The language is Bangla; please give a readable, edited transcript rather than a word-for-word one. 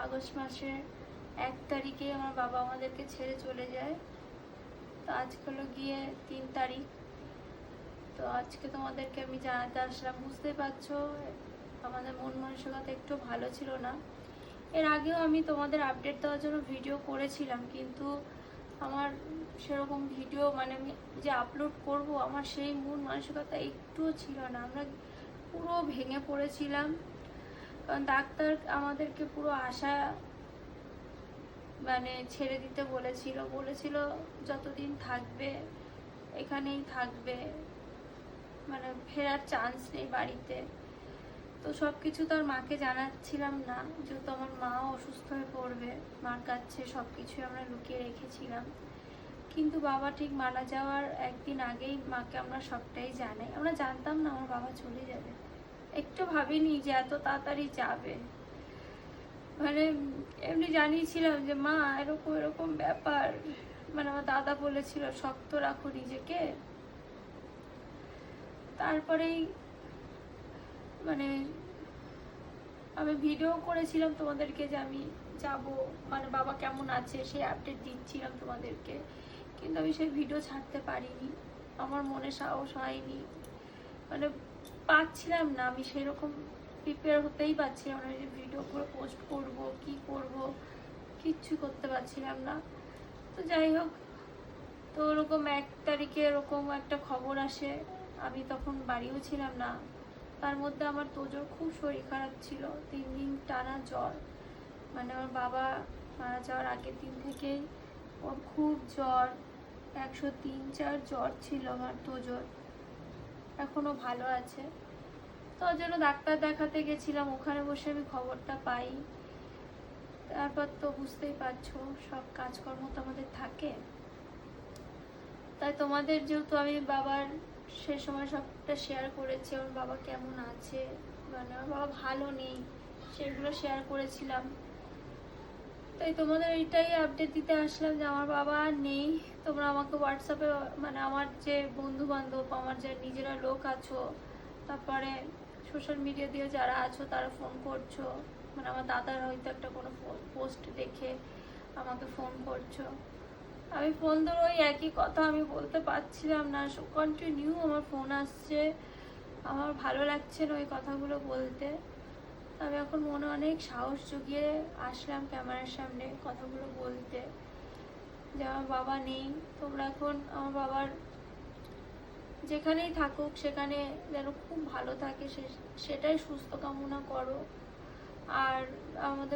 আগস্ট মাসের 1 তারিখে আমার বাবা আমাদেরকে ছেড়ে চলে যায়। তো আজকে হলো গিয়ে 3 তারিখ। তো আজকে তোমাদেরকে আমি জানাতে আসলাম। বুঝতেই পারছো আমাদের মন মানসিকতা একটু ভালো ছিল না। এর আগেও আমি তোমাদের আপডেট দেওয়ার জন্য ভিডিও করেছিলাম, কিন্তু আমার সেরকম ভিডিও মানে আমি যে আপলোড করব আমার সেই মন মানসিকতা একটুও ছিল না। আমরা পুরো ভেঙে পড়েছিলাম, কারণ ডাক্তার আমাদেরকে পুরো আশা মানে ছেড়ে দিতে বলেছিল যতদিন থাকবে এখানেই থাকবে, মানে ফেরার চান্স নেই বাড়িতে। তো সব কিছু তো আর মাকে জানাচ্ছিলাম না, যেহেতু আমার মাও অসুস্থ হয়ে পড়বে, মার কাছে সব কিছুই আমরা লুকিয়ে রেখেছিলাম। কিন্তু বাবা ঠিক মারা যাওয়ার একদিন আগেই মাকে আমরা সবটাই জানাই। আমরা জানতাম না আমার বাবা চলে যাবে, একটু ভাবিনি যে এত তাড়াতাড়ি যাবে। মানে এমনি জানিয়েছিলাম যে মা এরকম এরকম ব্যাপার, মানে আমার দাদা বলেছিল শক্ত রাখো নিজেকে। তারপরেই মানে আমি ভিডিও করেছিলাম তোমাদেরকে যে আমি যাব, মানে বাবা কেমন আছে সেই আপডেট দিচ্ছিলাম তোমাদেরকে, কিন্তু আমি সেই ভিডিও ছাড়তে পারিনি। আমার মনে সাহস হয়নি, মানে পাচ্ছিলাম না, আমি সেরকম প্রিপেয়ার হতেই পারছিলাম না যে ভিডিও করে পোস্ট করব কি করব, কিচ্ছু করতে পারছিলাম না। তো যাই হোক, তো ওরকম 1 তারিখে এরকম একটা খবর আসে। আমি তখন বাড়িও ছিলাম না। তার মধ্যে আমার তোজোর খুব শরীর খারাপ ছিল, 3 দিন টানা জ্বর। মানে আমার বাবা মারা যাওয়ার আগের দিন থেকেই ওর খুব জ্বর, 103-104 জ্বর ছিল আমার তোজোর। এখনো ভালো আছে। তো ওর জন্য ডাক্তার দেখাতে গেছিলাম, ওখানে বসে আমি খবরটা পাই। তারপর তো বুঝতেই পারছো সব কাজকর্ম তো আমাদের থাকে। তাই তোমাদের যেহেতু আমি বাবার সে সময় সবটা শেয়ার করেছি, আমার বাবা কেমন আছে, মানে আমার বাবা ভালো নেই, সেগুলো শেয়ার করেছিলাম। তাই তোমাদের এইটাই আপডেট দিতে আসলাম যে আমার বাবা আর নেই। তোমরা আমাকে হোয়াটসঅ্যাপে, মানে আমার যে বন্ধু বান্ধব, আমার যে নিজেরা লোক আছো, তারপরে সোশ্যাল মিডিয়া দিয়ে যারা আছো তারা ফোন করছো। মানে আমার দাদার হয়তো একটা কোনো পোস্ট দেখে আমাকে ফোন করছো। আমি ফোন ধরে ওই একই কথা আমি বলতে পারছিলাম না, কন্টিনিউ আমার ফোন আসছে, আমার ভালো লাগছে না ওই কথাগুলো বলতে। আমি এখন মনে অনেক সাহস জুগিয়ে আসলাম ক্যামেরার সামনে কথাগুলো বলতে, যে আমার বাবা নেই। তোমরা এখন আমার বাবার যেখানেই থাকুক সেখানে যেন খুব ভালো থাকে, সেটাই সুস্থ কামনা করো। আর আমাদের